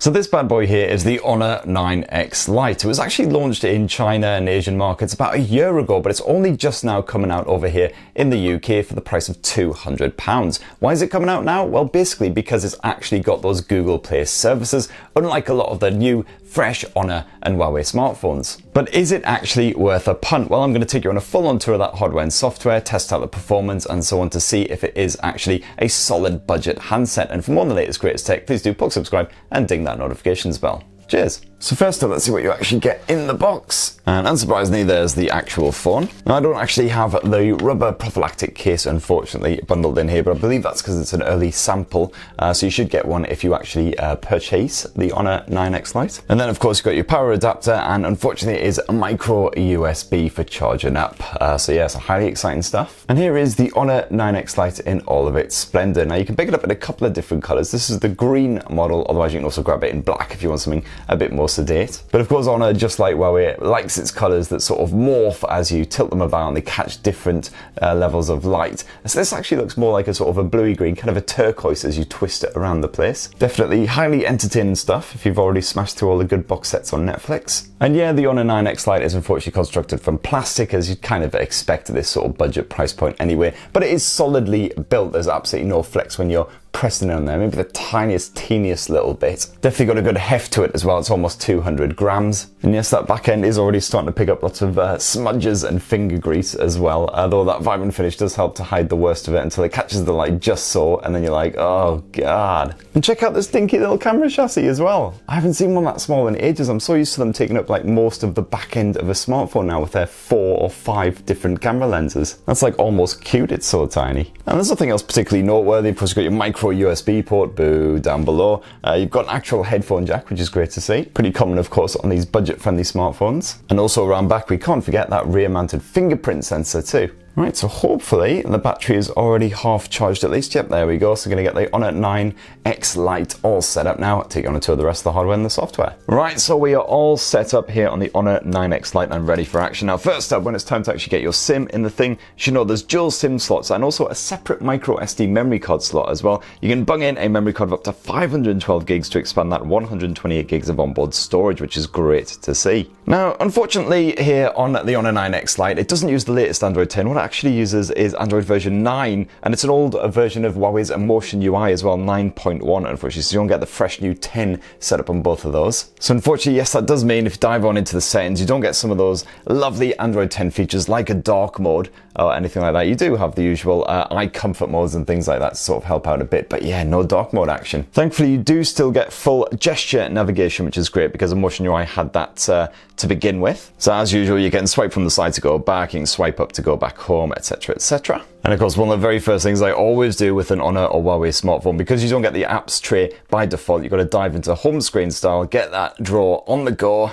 So this bad boy here is the Honor 9X Lite. It was actually launched in China and Asian markets about a year ago, but it's only just now coming out over here in the UK for the price of £200. Why is it coming out now? Well, basically because it's actually got those Google Play services, unlike a lot of the new fresh Honor and Huawei smartphones. But is it actually worth a punt? Well, I'm going to take you on a full-on tour of that hardware and software, test out the performance and so on to see if it is actually a solid budget handset. And for more on the latest greatest tech, please do subscribe and ding that notifications bell. Cheers. So first up, let's see what you actually get in the box. And unsurprisingly, there's the actual phone. Now, I don't actually have the rubber prophylactic case, unfortunately, bundled in here, but I believe that's because it's an early sample. So you should get one if you actually purchase the Honor 9X Lite. And then, of course, you've got your power adapter, and unfortunately, it is a micro USB for charging up. So yeah, so highly exciting stuff. And here is the Honor 9X Lite in all of its splendor. Now, you can pick it up in a couple of different colors. This is the green model, otherwise you can also grab it in black if you want something a bit more sedate. But of course, Honor, just like Huawei, likes its colors that sort of morph as you tilt them about and they catch different levels of light. So this actually looks more like a sort of a bluey green, kind of a turquoise as you twist it around the place. Definitely highly entertaining stuff if you've already smashed through all the good box sets on Netflix. And yeah, the Honor 9X Lite is unfortunately constructed from plastic, as you'd kind of expect at this sort of budget price point anyway, but it is solidly built. There's absolutely no flex when you're pressing it on there, maybe the tiniest, teeniest little bit. Definitely got a good heft to it as well. It's almost 200 grams. And yes, that back end is already starting to pick up lots of smudges and finger grease as well, though that vibrant finish does help to hide the worst of it until it catches the light just so, and then you're like, oh god. And check out this dinky little camera chassis as well. I haven't seen one that small in ages. I'm so used to them taking up like most of the back end of a smartphone now with their 4 or 5 different camera lenses. That's like almost cute, it's so tiny. And there's nothing else particularly noteworthy. Of course, you've got your micro USB port, boo, down below. You've got an actual headphone jack, which is great to see. Pretty common, of course, on these budget-friendly smartphones. And also around back, we can't forget that rear-mounted fingerprint sensor too. Right, so hopefully the battery is already half charged at least. Yep, there we go. So we're going to get the Honor 9X Lite all set up now. I'll take you on a tour of the rest of the hardware and the software. Right, so we are all set up here on the Honor 9X Lite and ready for action. Now, first up, when it's time to actually get your SIM in the thing, you should know there's dual SIM slots and also a separate micro SD memory card slot as well. You can bung in a memory card of up to 512 gigs to expand that 128 gigs of onboard storage, which is great to see. Now, unfortunately, here on the Honor 9X Lite, it doesn't use the latest Android 10. What it actually uses is Android version 9, and it's an old version of Huawei's Emotion UI as well, 9.1, unfortunately, so you don't get the fresh new 10 set up on both of those. So unfortunately, yes, that does mean if you dive on into the settings, you don't get some of those lovely Android 10 features like a dark mode or anything like that. You do have the usual eye comfort modes and things like that to sort of help out a bit, but yeah, no dark mode action. Thankfully, you do still get full gesture navigation, which is great because Emotion UI had that to begin with. So as usual, you can swipe from the side to go back, you can swipe up to go back home, etc, etc. And of course, one of the very first things I always do with an Honor or Huawei smartphone, because you don't get the apps tray by default, you've got to dive into home screen style, get that drawer on the go.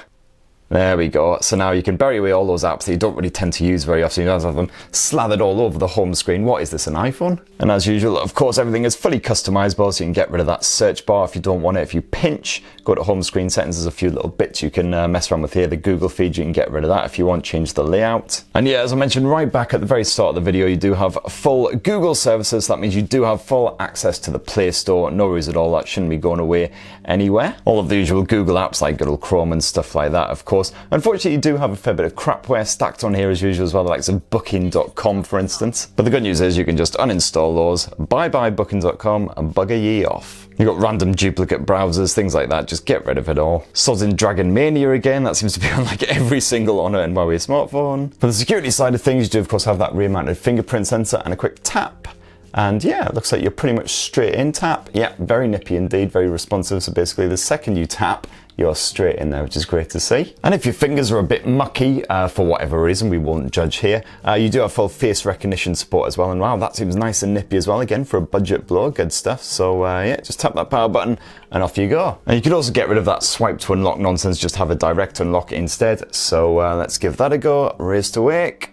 There we go. So now you can bury away all those apps that you don't really tend to use very often. You don't have them slathered all over the home screen. What is this, an iPhone? And as usual, of course, everything is fully customizable, so you can get rid of that search bar if you don't want it. If you pinch, go to home screen settings, there's a few little bits you can mess around with here. The Google feed, you can get rid of that if you want, change the layout. And yeah, as I mentioned right back at the very start of the video, you do have full Google services. That means you do have full access to the Play Store. No worries at all, that shouldn't be going away anywhere. All of the usual Google apps like good old Chrome and stuff like that, of course. Unfortunately, you do have a fair bit of crapware stacked on here as usual as well, the likes of Booking.com, for instance. But the good news is you can just uninstall those. Bye-bye Booking.com and bugger ye off. You've got random duplicate browsers, things like that, just get rid of it all. Sozzing Dragon Mania again, that seems to be on like every single Honor and Huawei smartphone. For the security side of things, you do of course have that rear-mounted fingerprint sensor and a quick tap. And yeah, it looks like you're pretty much straight in tap. Yeah, very nippy indeed, very responsive. So basically the second you tap, you're straight in there, which is great to see. And if your fingers are a bit mucky, for whatever reason, we won't judge here, you do have full face recognition support as well. And wow, that seems nice and nippy as well. Again, for a budget blow, good stuff. So yeah, just tap that power button and off you go. And you could also get rid of that swipe to unlock nonsense, just have a direct unlock instead. So let's give that a go. Raise to wake.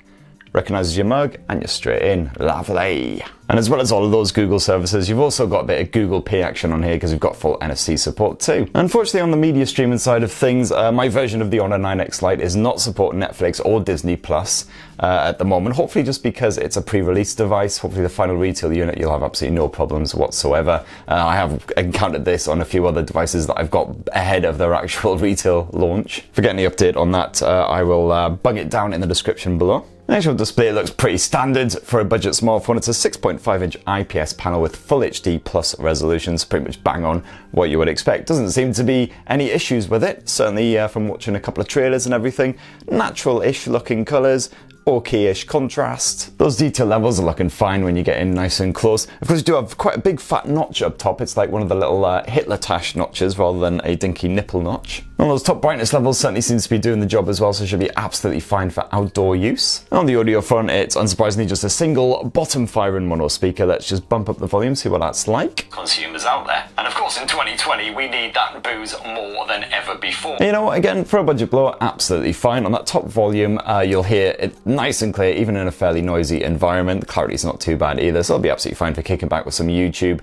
recognises your mug, and you're straight in. Lovely. And as well as all of those Google services, you've also got a bit of Google Pay action on here because you've got full NFC support too. Unfortunately, on the media streaming side of things, my version of the Honor 9X Lite is not supporting Netflix or Disney Plus at the moment. Hopefully just because it's a pre-release device. Hopefully the final retail unit, you'll have absolutely no problems whatsoever. I have encountered this on a few other devices that I've got ahead of their actual retail launch. If you get any update on that, I will bung it down in the description below. The actual display looks pretty standard for a budget smartphone. It's a 6.5-inch IPS panel with Full HD plus resolutions, pretty much bang on what you would expect. Doesn't seem to be any issues with it, certainly from watching a couple of trailers and everything. Natural-ish looking colours, okay-ish contrast. Those detail levels are looking fine when you get in nice and close. Of course, you do have quite a big fat notch up top. It's like one of the little Hitler-tash notches rather than a dinky nipple notch. And those top brightness levels certainly seems to be doing the job as well, so it should be absolutely fine for outdoor use. And on the audio front, it's unsurprisingly just a single bottom-firing mono speaker. Let's just bump up the volume, see what that's like. Consumers out there. And of course, in 2020, we need that booze more than ever before. You know, again, for a budget blower, absolutely fine. On that top volume, you'll hear it nice and clear, even in a fairly noisy environment. The clarity's not too bad either, so it'll be absolutely fine for kicking back with some YouTube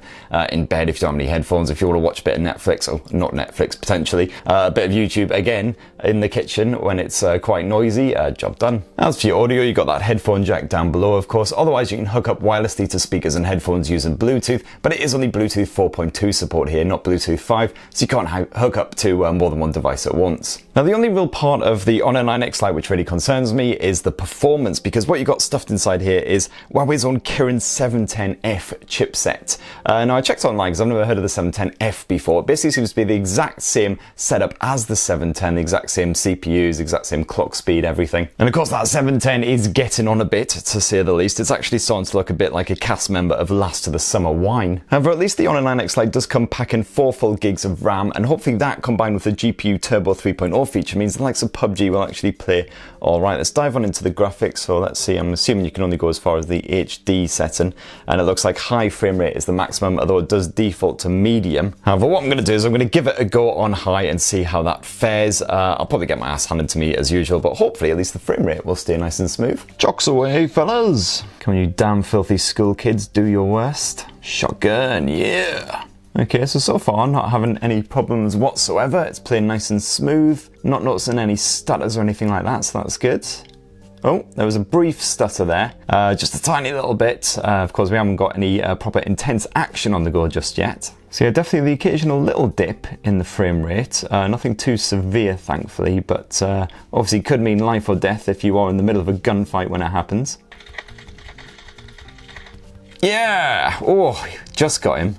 in bed if you don't have any headphones. If you want to watch a bit of Netflix, or not Netflix potentially, a bit of YouTube again in the kitchen when it's quite noisy, job done. As for your audio, you've got that headphone jack down below, of course. Otherwise, you can hook up wirelessly to speakers and headphones using Bluetooth, but it is only Bluetooth 4.2 support here, not Bluetooth 5, so you can't hook up to more than one device at once. Now, the only real part of the Honor 9X Lite which really concerns me is the performance, because what you got stuffed inside here is Huawei's own Kirin 710F chipset. Now, I checked online because I've never heard of the 710F before. It basically seems to be the exact same setup as the 710, the exact same CPUs, exact same clock speed, everything. And of course, that 710 is getting on a bit, to say the least. It's actually starting to look a bit like a cast member of Last of the Summer Wine. However, at least the Honor 9X Lite does come packing 4 full gigs of RAM, and hopefully that combined with the GPU Turbo 3.0 feature means the likes of PubG will actually play all right. Let's dive on into the graphics. So let's see, I'm assuming you can only go as far as the HD setting, and it looks like high frame rate is the maximum, although it does default to medium. However, what I'm going to do is I'm going to give it a go on high and see how that fares. I'll probably get my ass handed to me as usual, but hopefully at least the frame rate will stay nice and smooth. Chocks away, fellas. Come on, you damn filthy school kids, do your worst. Shotgun, yeah. Okay, so far I'm not having any problems whatsoever. It's playing nice and smooth. Not noticing any stutters or anything like that, so that's good. Oh, there was a brief stutter there, just a tiny little bit. Of course, we haven't got any proper intense action on the go just yet. So yeah, definitely the occasional little dip in the frame rate. Nothing too severe, thankfully, but obviously could mean life or death if you are in the middle of a gunfight when it happens. Yeah! Oh, just got him.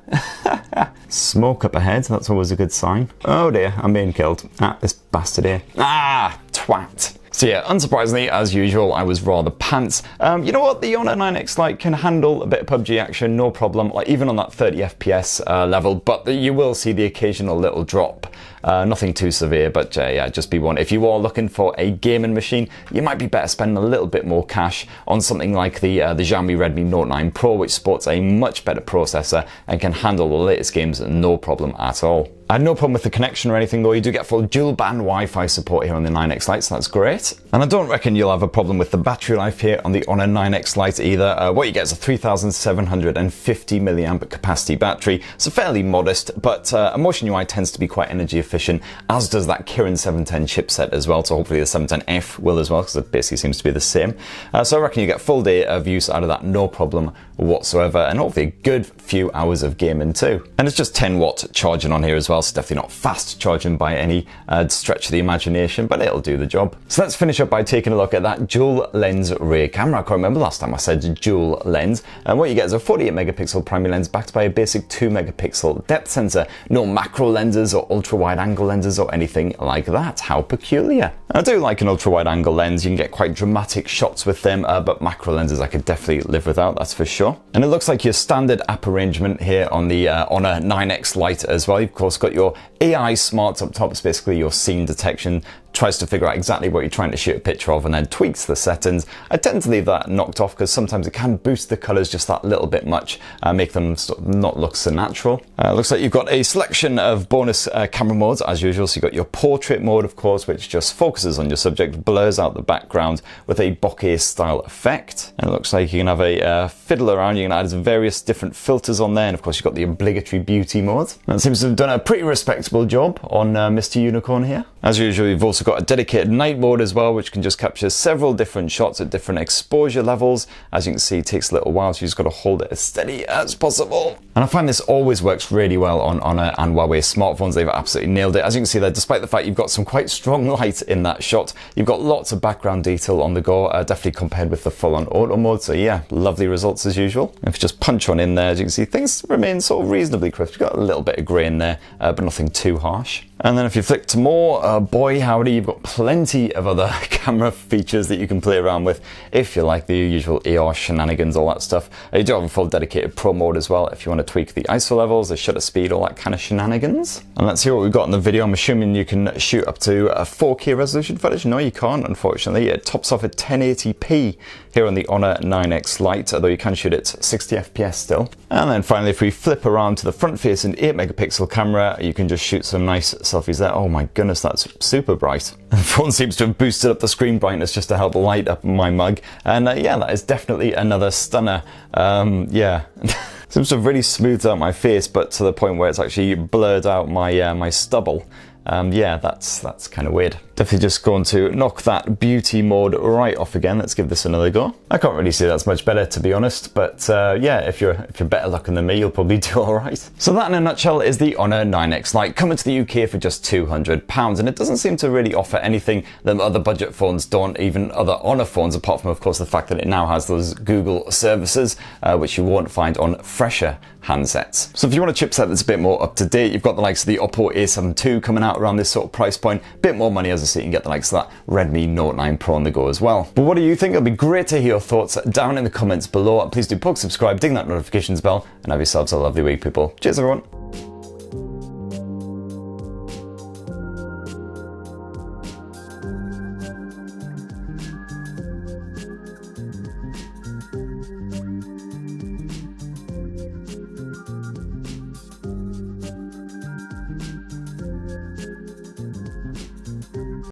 Smoke up ahead, that's always a good sign. Oh dear, I'm being killed. Ah, this bastard here. Ah, twat. So yeah, unsurprisingly, as usual, I was rather pants. You know what? The Honor 9X Lite can handle a bit of PUBG action, no problem, like even on that 30 FPS level, but you will see the occasional little drop. Nothing too severe, but yeah, just be one. If you are looking for a gaming machine, you might be better spending a little bit more cash on something like the Xiaomi Redmi Note 9 Pro, which sports a much better processor and can handle the latest games no problem at all. I had no problem with the connection or anything though. You do get full dual band Wi-Fi support here on the 9X Lite, so that's great. And I don't reckon you'll have a problem with the battery life here on the Honor 9X Lite either. What you get is a 3750 milliamp capacity battery. So fairly modest, but Emotion UI tends to be quite energy efficient, as does that Kirin 710 chipset as well. So hopefully the 710F will as well, because it basically seems to be the same. So I reckon you get full day of use out of that, no problem whatsoever, and hopefully a good few hours of gaming too. And it's just 10-watt charging on here as well, so definitely not fast charging by any stretch of the imagination, but it'll do the job. So let's finish up by taking a look at that dual lens rear camera. I can't remember last time I said dual lens, and what you get is a 48 megapixel primary lens backed by a basic 2 megapixel depth sensor. No macro lenses or ultra wide angle lenses or anything like that. How peculiar. I do like an ultra wide angle lens. You can get quite dramatic shots with them, but macro lenses I could definitely live without, that's for sure. And it looks like your standard app arrangement here on the Honor 9X Lite as well. You've of course got your AI smarts up top. It's basically your scene detection tries to figure out exactly what you're trying to shoot a picture of and then tweaks the settings. I tend to leave that knocked off because sometimes it can boost the colors just that little bit much, make them sort of not look so natural. Looks like you've got a selection of bonus camera modes as usual. So you've got your portrait mode, of course, which just focuses on your subject, blurs out the background with a bokeh style effect. And it looks like you can have a fiddle around. You can add various different filters on there, and of course you've got the obligatory beauty mode. And it seems to have done a pretty respectable job on Mr. Unicorn here. As usual, you've also got a dedicated night mode as well, which can just capture several different shots at different exposure levels. As you can see, it takes a little while, so you've just got to hold it as steady as possible. And I find this always works really well on Honor and Huawei smartphones. They've absolutely nailed it. As you can see there, despite the fact you've got some quite strong light in that shot, you've got lots of background detail on the go, definitely compared with the full-on auto mode. So yeah, lovely results as usual. If you just punch on in there, as you can see, things remain sort of reasonably crisp. You've got a little bit of grey in there, but nothing too harsh. And then if you flick to more, boy howdy, you've got plenty of other camera features that you can play around with if you like the usual EOS shenanigans, all that stuff. You do have a full dedicated pro mode as well if you want to tweak the ISO levels, the shutter speed, all that kind of shenanigans. And let's see what we've got in the video. I'm assuming you can shoot up to a 4K resolution footage. No, you can't, unfortunately. It tops off at 1080p here on the Honor 9X Lite, although you can shoot at 60 FPS still. And then finally, if we flip around to the front-facing 8-megapixel camera, you can just shoot some nice selfies there. Oh my goodness, that's super bright. The phone seems to have boosted up the screen brightness just to help light up my mug. And yeah, that is definitely another stunner. Yeah. Seems to have really smoothed out my face, but to the point where it's actually blurred out my my stubble. Yeah, that's kind of weird. Definitely just going to knock that beauty mode right off again. Let's give this another go. I can't really see that's much better, to be honest, but yeah, if you're better looking than me, you'll probably do all right. So that in a nutshell is the Honor 9X Lite, coming to the UK for just £200, and it doesn't seem to really offer anything that other budget phones don't, even other Honor phones, apart from of course the fact that it now has those Google services, which you won't find on fresher handsets. So if you want a chipset that's a bit more up to date, you've got the likes of the Oppo A7 II coming out around this sort of price point. Bit more money, as I say, you can get the likes of that Redmi Note 9 Pro on the go as well. But what do you think? It'll be great to hear your thoughts down in the comments below. Please do subscribe, ding that notifications bell, and have yourselves a lovely week, people. Cheers, everyone.